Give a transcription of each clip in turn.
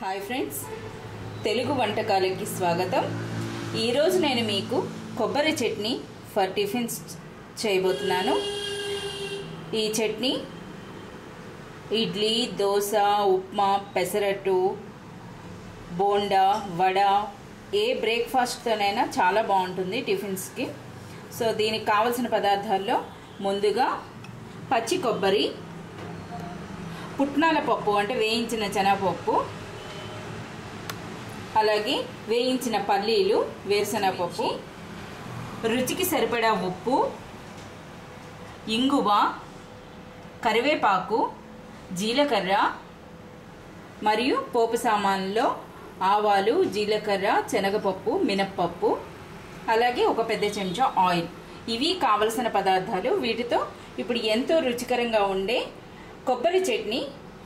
Hi friends, Telugu వంటకాలకి స్వాగతం. ఈరోజు నేను మీకు కొబ్బరి చట్నీ ఫర్ టిఫిన్స్ చేయబోతున్నాను. ఈ చట్నీ ఇడ్లీ, దోశ, ఉప్మా, పెసరట్టు, బోండా, వడ ఏ బ్రేక్ఫాస్ట్తోనైనా చాలా బాగుంటుంది టిఫిన్స్కి. సో దీనికి కావలసిన పదార్థాల్లో ముందుగా పచ్చి కొబ్బరి, పుట్నాల పప్పు అంటే వేయించిన శనగపప్పు, అలాగే వేయించిన పల్లీలు, వేరుశనగపప్పు, రుచికి సరిపడా ఉప్పు, ఇంగువ, కరివేపాకు, జీలకర్ర మరియు పోపు సామాన్లలో ఆవాలు, జీలకర్ర, శనగపప్పు, మినప్పప్పు, అలాగే ఒక పెద్ద చెంచా ఆయిల్. ఇవి కావలసిన పదార్థాలు. వీటితో ఇప్పుడు ఎంతో రుచికరంగా ఉండే కొబ్బరి చట్నీ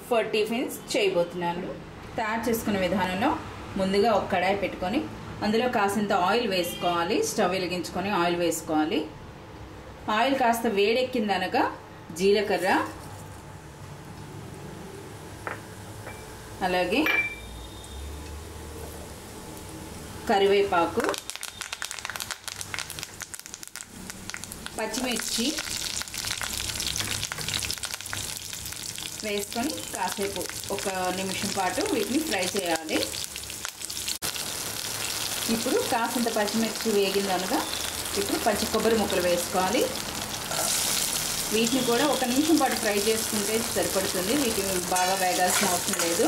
ఫర్ టిఫిన్స్ చేయబోతున్నాను. తయారు చేసుకునే విధానంలో ముందుగా ఒక కడాయి పెట్టుకొని అందులో కాసింత ఆయిల్ వేసుకోవాలి. స్టవ్ వెలిగించుకొని ఆయిల్ వేసుకోవాలి. ఆయిల్ కాస్త వేడెక్కిందనగా జీలకర్ర, అలాగే కరివేపాకు, పచ్చిమిర్చి వేసుకొని కాసేపు ఒక నిమిషం పాటు వీటిని ఫ్రై చేయాలి. ఇప్పుడు కాసింత పచ్చిమిర్చి వేగిందనగా ఇప్పుడు పచ్చి కొబ్బరి ముక్కలు వేసుకోవాలి. వీటిని కూడా ఒక నిమిషం పాటు ఫ్రై చేసుకుంటే సరిపడుతుంది. వీటిని బాగా వేగాల్సిన అవసరం లేదు.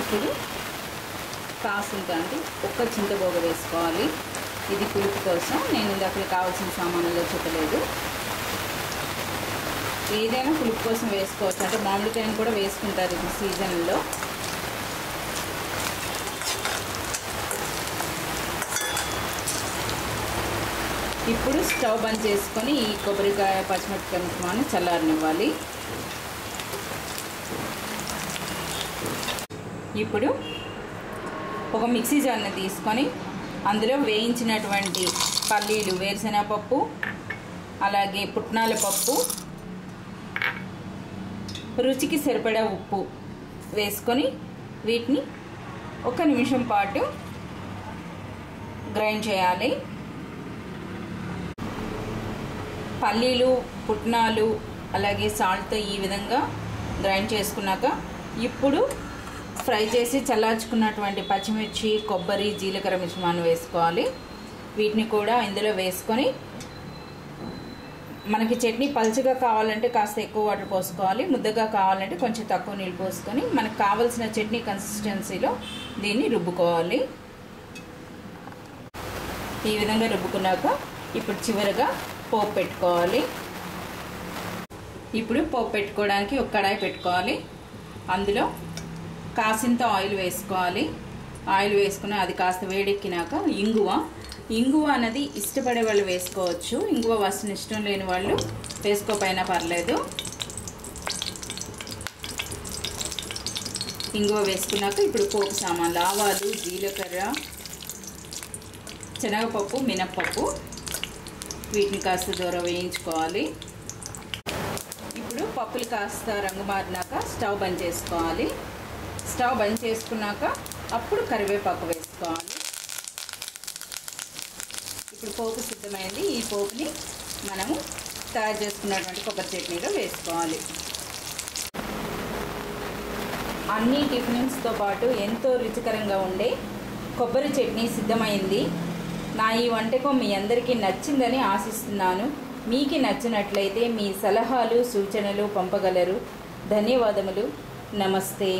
ఇప్పుడు కాసింత ఒక చింతబోగ వేసుకోవాలి. ఇది పులుపు కోసం. నేను ఇందాక కావాల్సిన సామాన్లలో చెప్పలేదు. ఏదైనా పులుపు కోసం వేసుకోవచ్చు. అంటే మామిడికాయను కూడా వేసుకుంటారు ఇది సీజన్లో. ఇప్పుడు స్టవ్ బంద్ చేసుకొని ఈ కొబ్బరికాయ, పచ్చిమిరపకాయ మిశ్రమాన్ని చల్లారనివ్వాలి. ఇప్పుడు ఒక మిక్సీ జార్ని తీసుకొని అందులో వేయించినటువంటి పల్లీలు, వేరుశనగపప్పు, అలాగే పుట్నాల పప్పు, రుచికి సరిపడా ఉప్పు వేసుకొని వీటిని ఒక నిమిషం పాటు గ్రైండ్ చేయాలి. పల్లీలు, పుట్నాలు అలాగే సాల్ట్తో ఈ విధంగా గ్రైండ్ చేసుకున్నాక ఇప్పుడు ఫ్రై చేసి చల్లార్చుకున్నటువంటి పచ్చిమిర్చి, కొబ్బరి, జీలకర్ర మిశ్రమాన్ని వేసుకోవాలి. వీటిని కూడా ఇందులో వేసుకొని మనకి చట్నీ పలుచగా కావాలంటే కాస్త ఎక్కువ వాటర్ పోసుకోవాలి. ముద్దగా కావాలంటే కొంచెం తక్కువ నీళ్ళు పోసుకొని మనకు కావలసిన చట్నీ కన్సిస్టెన్సీలో దీన్ని రుబ్బుకోవాలి. ఈ విధంగా రుబ్బుకున్నాక ఇప్పుడు చివరగా పోపు పెట్టుకోవాలి. ఇప్పుడు పోపు పెట్టుకోవడానికి ఒక కడాయి పెట్టుకోవాలి. అందులో కాసింత ఆయిల్ వేసుకోవాలి. ఆయిల్ వేసుకుని అది కాస్త వేడెక్కినాక ఇంగువ అనేది ఇష్టపడే వాళ్ళు వేసుకోవచ్చు. ఇంగువ వాసన ఇష్టం లేని వాళ్ళు వేసుకోకపోయినా పర్లేదు. ఇంగువ వేసుకున్నాక ఇప్పుడు పోపు సామాన్లు ఆవాలు, జీలకర్ర, శనగపప్పు, మినప్పప్పు వీటిని కాస్త దూరం వేయించుకోవాలి. ఇప్పుడు పప్పులు కాస్త రంగు మారినాక స్టవ్ బంద్ చేసుకోవాలి. స్టవ్ బంద్ చేసుకున్నాక అప్పుడు కరివేపాకు వేసుకోవాలి. ఇప్పుడు పోపు సిద్ధమైంది. ఈ పోపుని మనము తయారు చేసుకున్నటువంటి కొబ్బరి చట్నీలో వేసుకోవాలి. అన్ని టిఫిన్స్తో పాటు ఎంతో రుచికరంగా ఉండే కొబ్బరి చట్నీ సిద్ధమైంది. నా ఈ వంటకం మీ అందరికీ నచ్చిందని ఆశిస్తున్నాను. మీకు నచ్చినట్లయితే మీ సలహాలు, సూచనలు పంపగలరు. ధన్యవాదములు. నమస్తే.